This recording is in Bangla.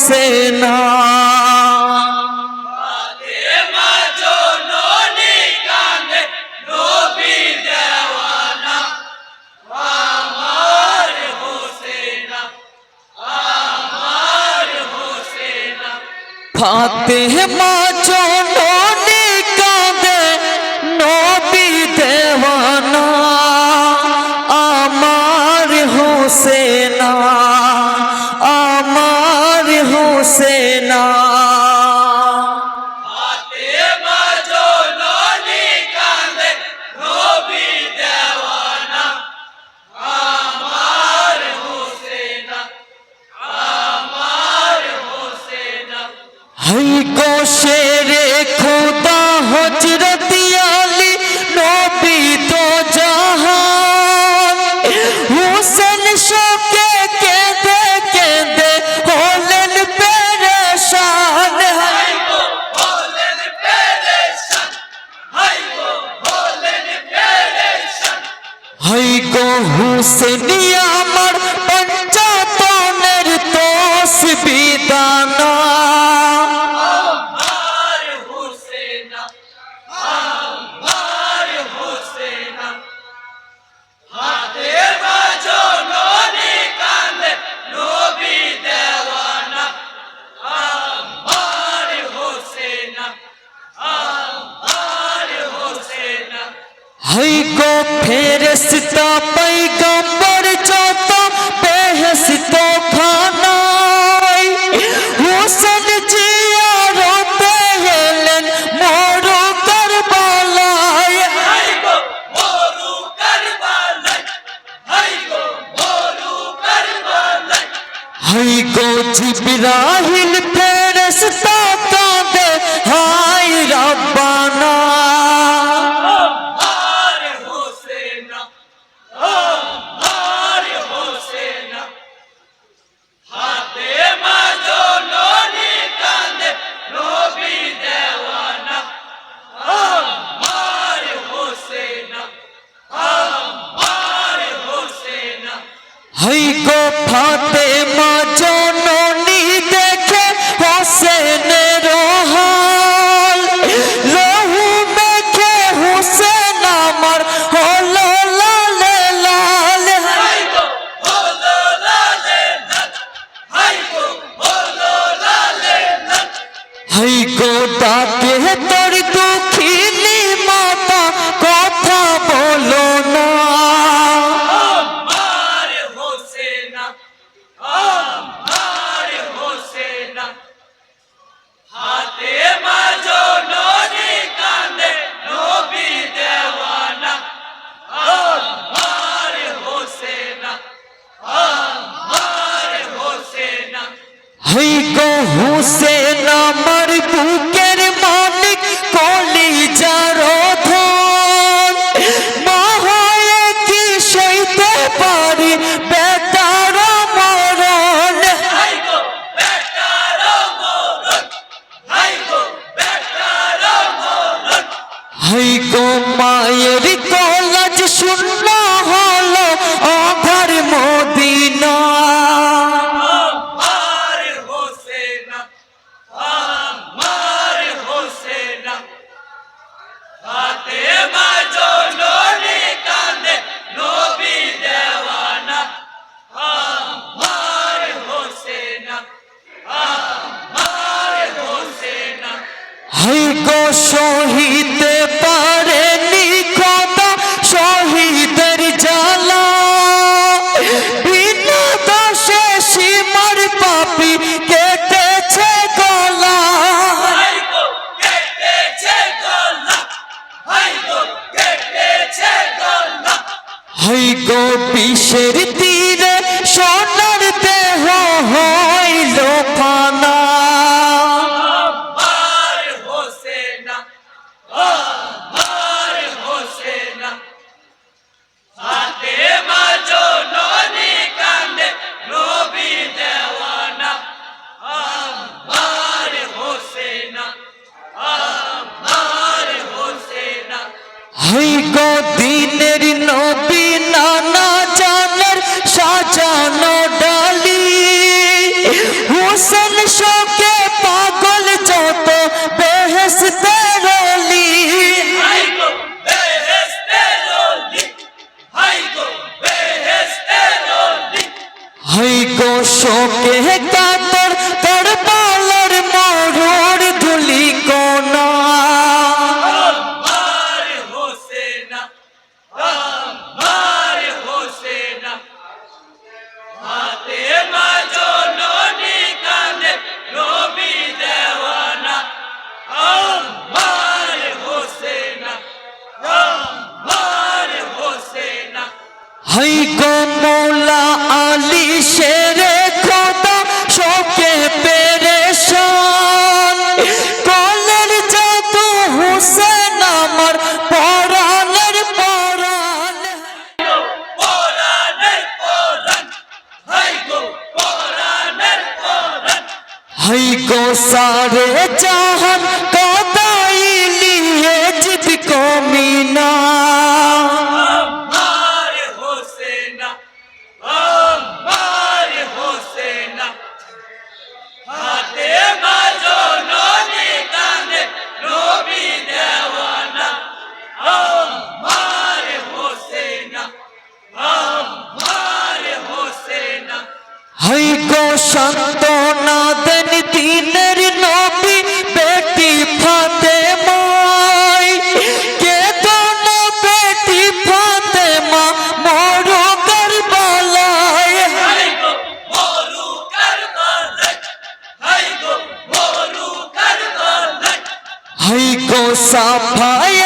হোসেনা ফাতেমা জননী কাঁদে নবী দেওয়ানা আমার হোসেনা আমার হোসেনা ফাতেমা জননী কাঁদে নবী দেওয়ানা আমার হোসেনা আমার হোসেনা হাই গো শেরে খোদা হযরত আলী নবী তো জাহান হোসেন শোকে কেঁদে কেঁদে হলেন পেরেশান হাই গো হলেন পেরেশান হাই গো হলেন পেরেশান হাই গো হোসেনি আমার পঞ্চাতনের তসবিহ দানা আমার হোসেনা আমার হোসেনা ফাতেমা জননী কাঁদে নবী দেওয়ানা আমার হোসেনা আমার হোসেনা হাই গো ফেরেশতা পয়গম্বর যত বেহেশত খানায় হোসেন জিয়ারতে এলেন মরু কারবালায় হাই গো মরু কারবালায় হাই গো মরু কারবালায় হাই গো জিবরাইল ফেরেশতা কাঁদে হায় রব্বানা আমার হোসেনা আমার হোসেনা ফাতেমা জননী কাঁদে নবী দেওয়ানা আমার হোসেনা আমার হোসেনা হাই গো ফাতেমা জননী দেখে হোসেনের হাল লহু মেখে হোসেন আমার হলো লালে লাল হাই গো হলো লালে লাল হাই গো হলো লালে লাল হাই গো ডাকে তোর দুঃখিনী মাতা কথা বলো না আমার হোসেনা আমার হোসেনা ফাতেমা জননী কাঁদে নবী দেওয়ানা আমার হোসেনা আমার হোসেনা হাই গো হোসেন আমার বুকের মালিক কলিজার ধন মা হয়ে কি সইতে পারি বেটার মরণ হাই গো বেটার মরণ হাই গো বেটার মরণ হাই গো মায়ের কলাজ শূন্য হলো আধার মদিনা আমার হোসেনা আমার হোসেনা ফাতেমা জননী কাঁদে নবী দেওয়ানা আমার হোসেনা আমার হোসেনা হাই গো সহিতে পারেনি খোদা শহীদের জ্বালা বিনা দোষে সীমার পাপী কেটেছে গলা হাই গো কেটেছে গলা হাই গো কেটেছে গলা হাই গো বিষের তীরে সোনার দেহ হইল ফানা আমার হোসেনা আমার হোসেনা ফাতেমা জননী কাঁদে নবী দেওয়ানা আমার হোসেনা আমার হোসেনা হাই গো দিনের নবী নানা জানের সাজানো ডালি হোসেন হাই গো মৌলা আলী শেরে খোদা শোকে পেরেশান কলের জাদু হুসেন আমার পরাণের পরাণ কোরআনের কোরআন হাই গো কোরআনের কোরআন হাই গো সারে জাহান কাদাইলি জিদ কমিনা আমার হোসেনা আমার হোসেনা হাতে বাজো নবী কানে নবী দেওয়ানা আমার হোসেনা আমার হোসেনা হাই গো সান্তনা দেন দিনের নবী বেটি ফাতেমাই কে দোন বেটি ফাতেমা মরো কারবালায় হাই গো মরু কারবালায় হাই গো মরু কারবালায় হাই গো সাফায়